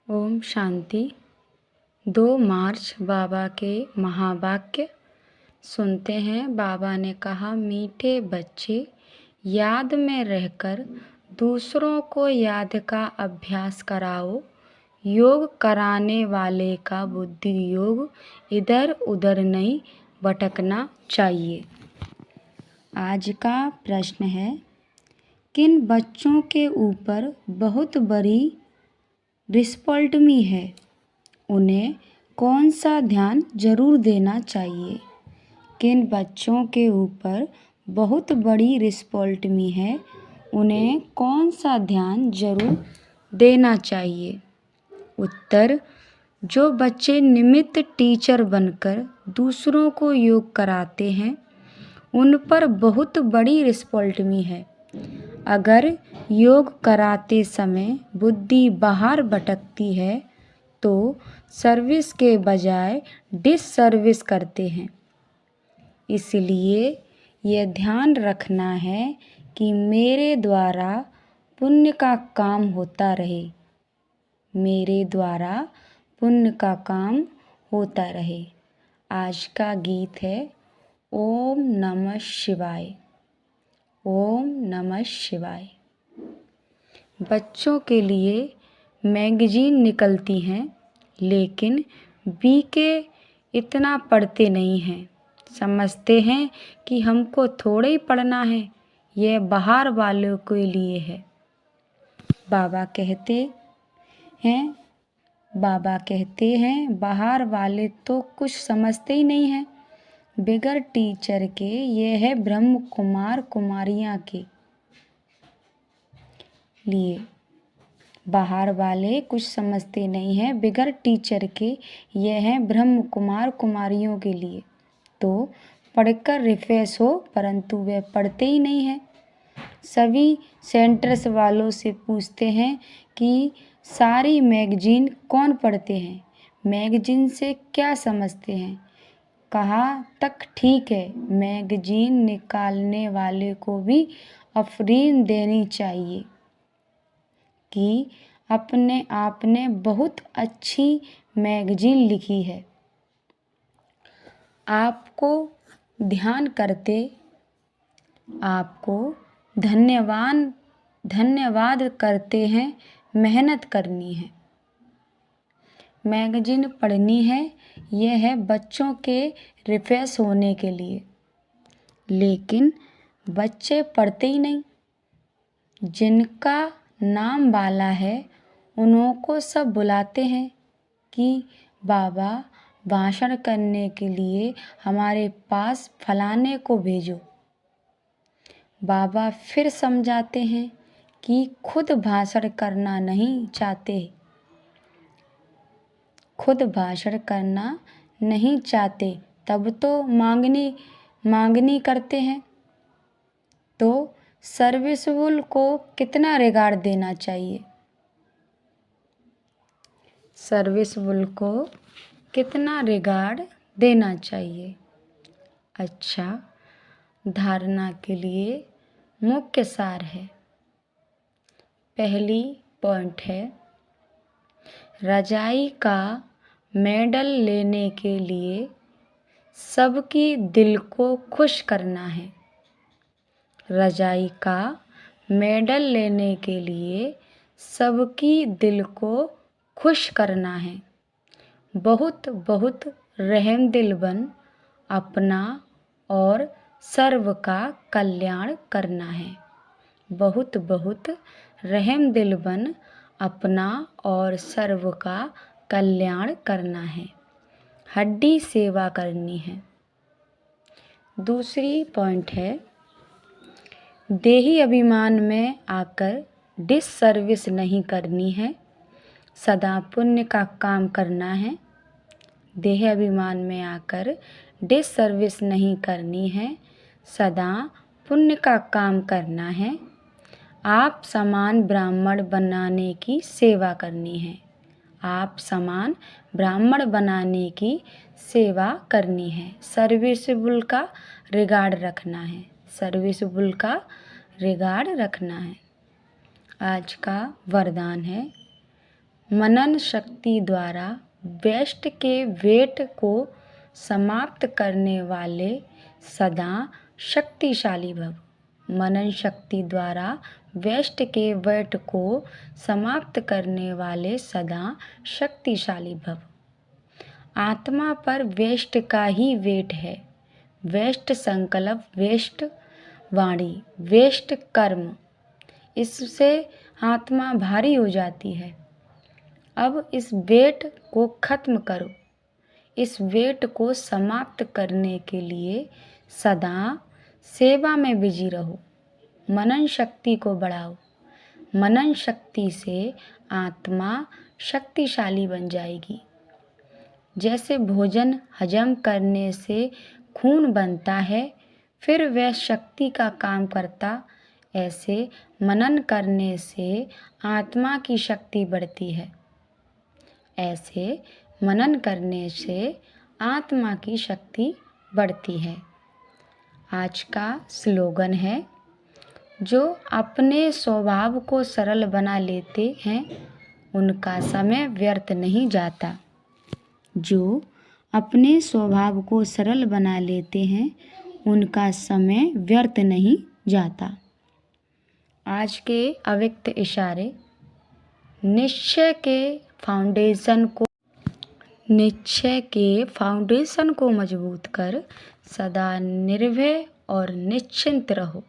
ओम शांति। 2 मार्च बाबा के महावाक्य सुनते हैं। बाबा ने कहा, मीठे बच्चे, याद में रहकर दूसरों को याद का अभ्यास कराओ। योग कराने वाले का बुद्धि योग इधर उधर नहीं भटकना चाहिए। आज का प्रश्न है, किन बच्चों के ऊपर बहुत बड़ी रिस्पॉन्सिबिलिटी है, उन्हें कौन सा ध्यान जरूर देना चाहिए। किन बच्चों के ऊपर बहुत बड़ी रिस्पॉन्सिबिलिटी है, उन्हें कौन सा ध्यान जरूर देना चाहिए। उत्तर, जो बच्चे निमित्त टीचर बनकर दूसरों को योग कराते हैं, उन पर बहुत बड़ी रिस्पॉन्सिबिलिटी है। अगर योग कराते समय बुद्धि बाहर भटकती है तो सर्विस के बजाय डिससर्विस करते हैं। इसलिए यह ध्यान रखना है कि मेरे द्वारा पुण्य का काम होता रहे। मेरे द्वारा पुण्य का काम होता रहे। आज का गीत है ओम नमः शिवाय। ओम नमः शिवाय। बच्चों के लिए मैगजीन निकलती हैं, लेकिन बीके इतना पढ़ते नहीं हैं। समझते हैं कि हमको थोड़ा ही पढ़ना है, यह बाहर वालों के लिए है। बाबा कहते हैं बाहर वाले तो कुछ समझते ही नहीं हैं। बिगर टीचर के ये है ब्रह्म कुमार कुमारियाँ के लिए। बाहर वाले कुछ समझते नहीं हैं, बिगर टीचर के ये हैं ब्रह्म कुमार कुमारियों के लिए। तो पढ़कर रिफ्रेश हो, परंतु वे पढ़ते ही नहीं हैं। सभी सेंटर्स वालों से पूछते हैं कि सारी मैगजीन कौन पढ़ते हैं, मैगजीन से क्या समझते हैं। कहा तक ठीक है, मैगजीन निकालने वाले को भी अफरीन देनी चाहिए कि अपने आप ने बहुत अच्छी मैगजीन लिखी है। आपको धन्यवाद करते हैं, मेहनत करनी है। मैगजीन पढ़नी है, यह है बच्चों के रिफ्रेश होने के लिए। लेकिन बच्चे पढ़ते ही नहीं। जिनका नाम वाला है उन्हों को सब बुलाते हैं कि बाबा भाषण करने के लिए हमारे पास फलाने को भेजो। बाबा फिर समझाते हैं कि खुद भाषण करना नहीं चाहते, तब तो मांगनी करते हैं। तो सर्विसबुल को कितना रिगार्ड देना चाहिए। सर्विसबुल को कितना रिगार्ड देना चाहिए। अच्छा, धारणा के लिए मुख्य सार है। पहली पॉइंट है, रजाई का मेडल लेने के लिए सबकी दिल को खुश करना है। रजाई का मेडल लेने के लिए सबकी दिल को खुश करना है। बहुत बहुत रहमदिल बन अपना और सर्व का कल्याण करना है। बहुत बहुत रहमदिल बन अपना और सर्व का कल्याण करना है। हड्डी सेवा करनी है। दूसरी पॉइंट है, देही अभिमान में आकर डिससर्विस नहीं करनी है, सदा पुण्य का काम करना है। देह अभिमान में आकर डिससर्विस नहीं करनी है, सदा पुण्य का काम करना है। आप समान ब्राह्मण बनाने की सेवा करनी है। आप समान ब्राह्मण बनाने की सेवा करनी है। सर्विसबुल का रिगार्ड रखना है। सर्विसबुल का रिगार्ड रखना है। आज का वरदान है, मनन शक्ति द्वारा वेस्ट के वेट को समाप्त करने वाले सदा शक्तिशाली भव। मनन शक्ति द्वारा वेस्ट के वेट को समाप्त करने वाले सदा शक्तिशाली भव। आत्मा पर वेस्ट का ही वेट है। वेस्ट संकल्प, वेस्ट वाणी, वेस्ट कर्म, इससे आत्मा भारी हो जाती है। अब इस वेट को खत्म करो। इस वेट को समाप्त करने के लिए सदा सेवा में बिजी रहो। मनन शक्ति को बढ़ाओ। मनन शक्ति से आत्मा शक्तिशाली बन जाएगी। जैसे भोजन हजम करने से खून बनता है, फिर वह शक्ति का काम करता, ऐसे मनन करने से आत्मा की शक्ति बढ़ती है। ऐसे मनन करने से आत्मा की शक्ति बढ़ती है। आज का स्लोगन है, जो अपने स्वभाव को सरल बना लेते हैं उनका समय व्यर्थ नहीं जाता। जो अपने स्वभाव को सरल बना लेते हैं उनका समय व्यर्थ नहीं जाता। आज के अव्यक्त इशारे, निश्चय के फाउंडेशन को मजबूत कर सदा निर्भय और निश्चिंत रहो।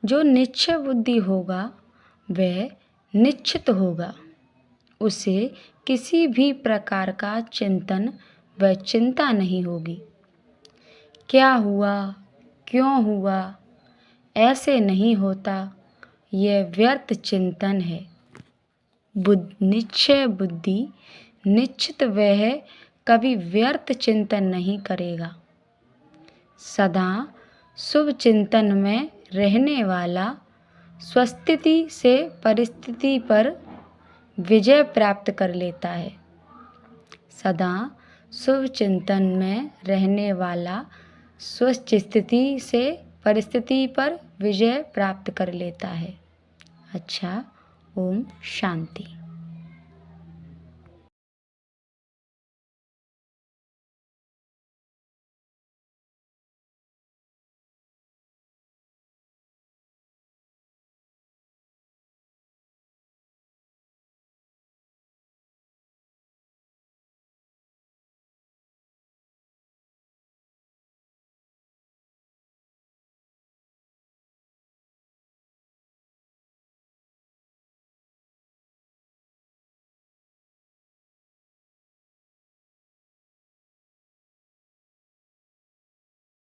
जो निश्चय बुद्धि होगा वह निश्चित होगा। उसे किसी भी प्रकार का चिंतन व चिंता नहीं होगी। क्या हुआ, क्यों हुआ, ऐसे नहीं होता, यह व्यर्थ चिंतन है। निश्चय बुद्धि निश्चित वह कभी व्यर्थ चिंतन नहीं करेगा। सदा शुभ चिंतन में रहने वाला स्वस्थिति से परिस्थिति पर विजय प्राप्त कर लेता है। सदा शुभ चिंतन में रहने वाला स्वस्थ स्थिति से परिस्थिति पर विजय प्राप्त कर लेता है। अच्छा, ओम शांति।